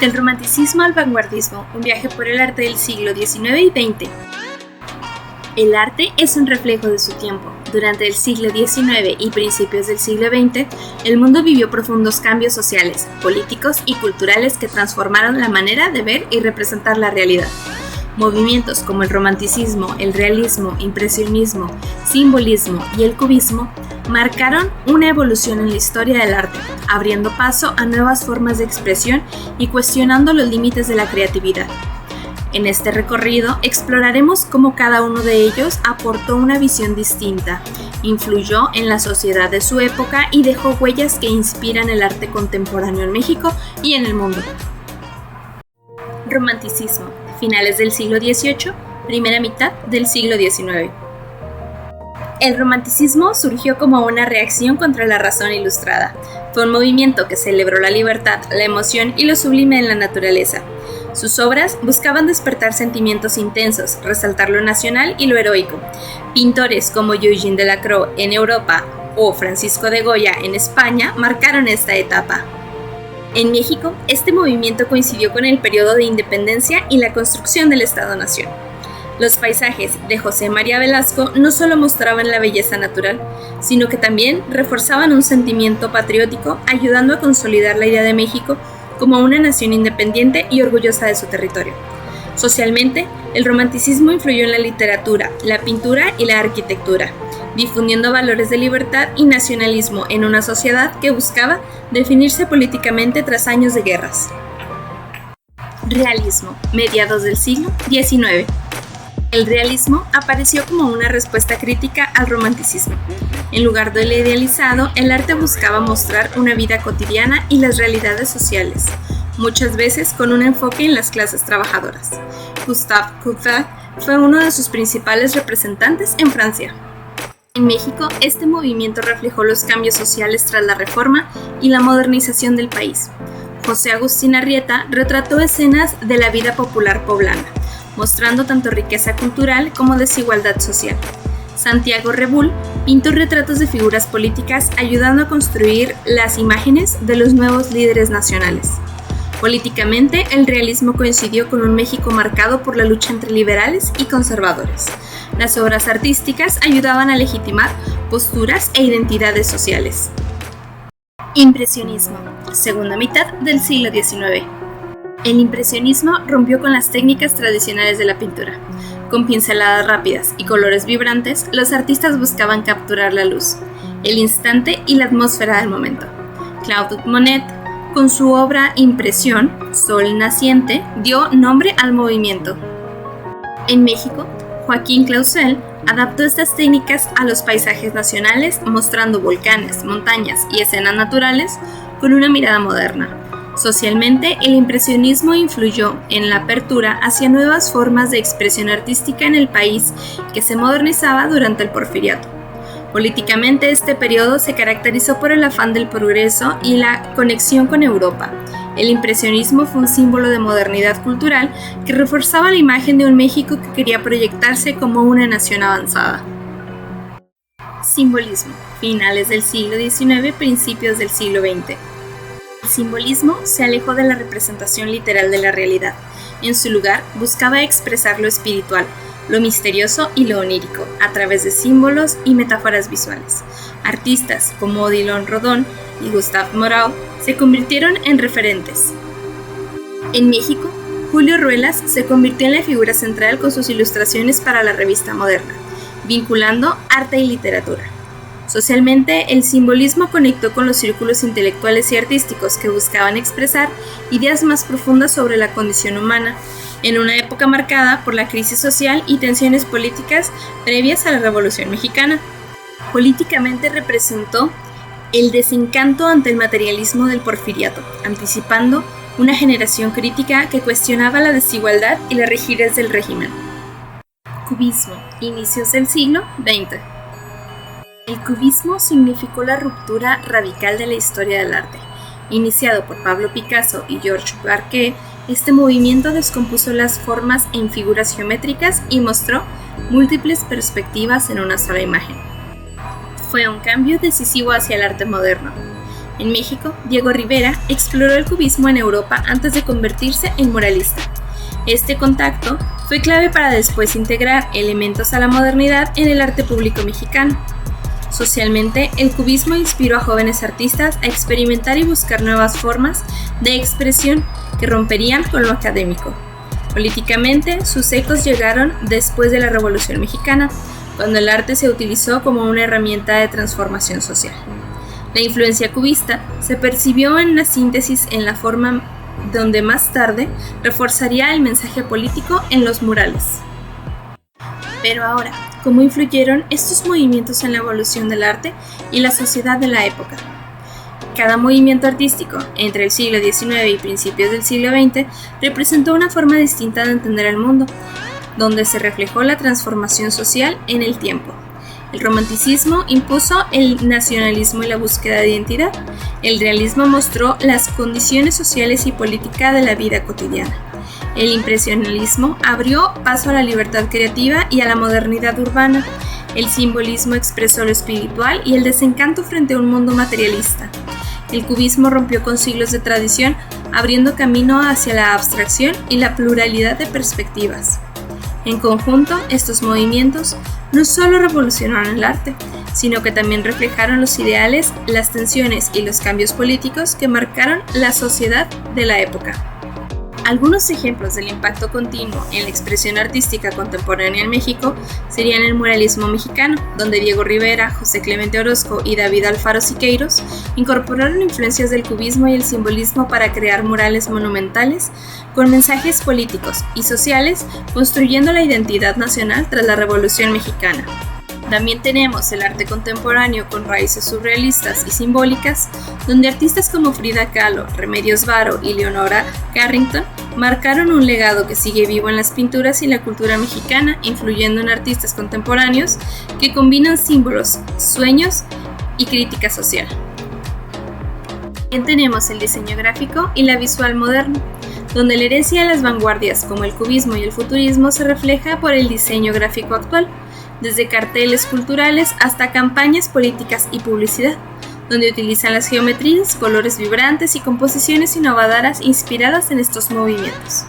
Del romanticismo al vanguardismo, un viaje por el arte del siglo XIX y XX. El arte es un reflejo de su tiempo. Durante el siglo XIX y principios del siglo XX, el mundo vivió profundos cambios sociales, políticos y culturales que transformaron la manera de ver y representar la realidad. Movimientos como el romanticismo, el realismo, impresionismo, simbolismo y el cubismo marcaron una evolución en la historia del arte, abriendo paso a nuevas formas de expresión y cuestionando los límites de la creatividad. En este recorrido exploraremos cómo cada uno de ellos aportó una visión distinta, influyó en la sociedad de su época y dejó huellas que inspiran el arte contemporáneo en México y en el mundo. Romanticismo, finales del siglo XVIII, primera mitad del siglo XIX. El romanticismo surgió como una reacción contra la razón ilustrada. Fue un movimiento que celebró la libertad, la emoción y lo sublime en la naturaleza. Sus obras buscaban despertar sentimientos intensos, resaltar lo nacional y lo heroico. Pintores como Eugène Delacroix en Europa o Francisco de Goya en España marcaron esta etapa. En México, este movimiento coincidió con el periodo de independencia y la construcción del Estado-Nación. Los paisajes de José María Velasco no solo mostraban la belleza natural, sino que también reforzaban un sentimiento patriótico, ayudando a consolidar la idea de México como una nación independiente y orgullosa de su territorio. Socialmente, el romanticismo influyó en la literatura, la pintura y la arquitectura, difundiendo valores de libertad y nacionalismo en una sociedad que buscaba definirse políticamente tras años de guerras. Realismo, mediados del siglo XIX. El realismo apareció como una respuesta crítica al romanticismo. En lugar de lo idealizado, el arte buscaba mostrar una vida cotidiana y las realidades sociales, muchas veces con un enfoque en las clases trabajadoras. Gustave Courbet fue uno de sus principales representantes en Francia. En México, este movimiento reflejó los cambios sociales tras la Reforma y la modernización del país. José Agustín Arrieta retrató escenas de la vida popular poblana, mostrando tanto riqueza cultural como desigualdad social. Santiago Rebull pintó retratos de figuras políticas ayudando a construir las imágenes de los nuevos líderes nacionales. Políticamente, el realismo coincidió con un México marcado por la lucha entre liberales y conservadores. Las obras artísticas ayudaban a legitimar posturas e identidades sociales. Impresionismo, segunda mitad del siglo XIX. El impresionismo rompió con las técnicas tradicionales de la pintura. Con pinceladas rápidas y colores vibrantes, los artistas buscaban capturar la luz, el instante y la atmósfera del momento. Claude Monet, con su obra Impresión, Sol naciente, dio nombre al movimiento. En México, Joaquín Clausel adaptó estas técnicas a los paisajes nacionales, mostrando volcanes, montañas y escenas naturales con una mirada moderna. Socialmente, el impresionismo influyó en la apertura hacia nuevas formas de expresión artística en el país que se modernizaba durante el Porfiriato. Políticamente, este periodo se caracterizó por el afán del progreso y la conexión con Europa. El impresionismo fue un símbolo de modernidad cultural que reforzaba la imagen de un México que quería proyectarse como una nación avanzada. Simbolismo, finales del siglo XIX, principios del siglo XX. El simbolismo se alejó de la representación literal de la realidad. En su lugar, buscaba expresar lo espiritual, lo misterioso y lo onírico, a través de símbolos y metáforas visuales. Artistas como Odilon Rodin y Gustave Moreau se convirtieron en referentes. En México, Julio Ruelas se convirtió en la figura central con sus ilustraciones para la revista Moderna, vinculando arte y literatura. Socialmente, el simbolismo conectó con los círculos intelectuales y artísticos que buscaban expresar ideas más profundas sobre la condición humana, en una época marcada por la crisis social y tensiones políticas previas a la Revolución Mexicana. Políticamente representó el desencanto ante el materialismo del Porfiriato, anticipando una generación crítica que cuestionaba la desigualdad y la rigidez del régimen. Cubismo, inicios del siglo XX. El cubismo significó la ruptura radical de la historia del arte. Iniciado por Pablo Picasso y Georges Braque, este movimiento descompuso las formas en figuras geométricas y mostró múltiples perspectivas en una sola imagen. Fue un cambio decisivo hacia el arte moderno. En México, Diego Rivera exploró el cubismo en Europa antes de convertirse en muralista. Este contacto fue clave para después integrar elementos a la modernidad en el arte público mexicano. Socialmente, el cubismo inspiró a jóvenes artistas a experimentar y buscar nuevas formas de expresión que romperían con lo académico. Políticamente, sus ecos llegaron después de la Revolución Mexicana, cuando el arte se utilizó como una herramienta de transformación social. La influencia cubista se percibió en una síntesis en la forma donde más tarde reforzaría el mensaje político en los murales. Pero ahora, ¿cómo influyeron estos movimientos en la evolución del arte y la sociedad de la época? Cada movimiento artístico, entre el siglo XIX y principios del siglo XX, representó una forma distinta de entender el mundo, donde se reflejó la transformación social en el tiempo. El romanticismo impuso el nacionalismo y la búsqueda de identidad. El realismo mostró las condiciones sociales y políticas de la vida cotidiana. El impresionismo abrió paso a la libertad creativa y a la modernidad urbana. El simbolismo expresó lo espiritual y el desencanto frente a un mundo materialista. El cubismo rompió con siglos de tradición, abriendo camino hacia la abstracción y la pluralidad de perspectivas. En conjunto, estos movimientos no solo revolucionaron el arte, sino que también reflejaron los ideales, las tensiones y los cambios políticos que marcaron la sociedad de la época. Algunos ejemplos del impacto continuo en la expresión artística contemporánea en México serían el muralismo mexicano, donde Diego Rivera, José Clemente Orozco y David Alfaro Siqueiros incorporaron influencias del cubismo y el simbolismo para crear murales monumentales con mensajes políticos y sociales, construyendo la identidad nacional tras la Revolución Mexicana. También tenemos el arte contemporáneo con raíces surrealistas y simbólicas, donde artistas como Frida Kahlo, Remedios Varo y Leonora Carrington marcaron un legado que sigue vivo en las pinturas y la cultura mexicana, influyendo en artistas contemporáneos que combinan símbolos, sueños y crítica social. También tenemos el diseño gráfico y la visual moderno, donde la herencia de las vanguardias como el cubismo y el futurismo se refleja por el diseño gráfico actual, desde carteles culturales hasta campañas políticas y publicidad, donde utilizan las geometrías, colores vibrantes y composiciones innovadoras inspiradas en estos movimientos.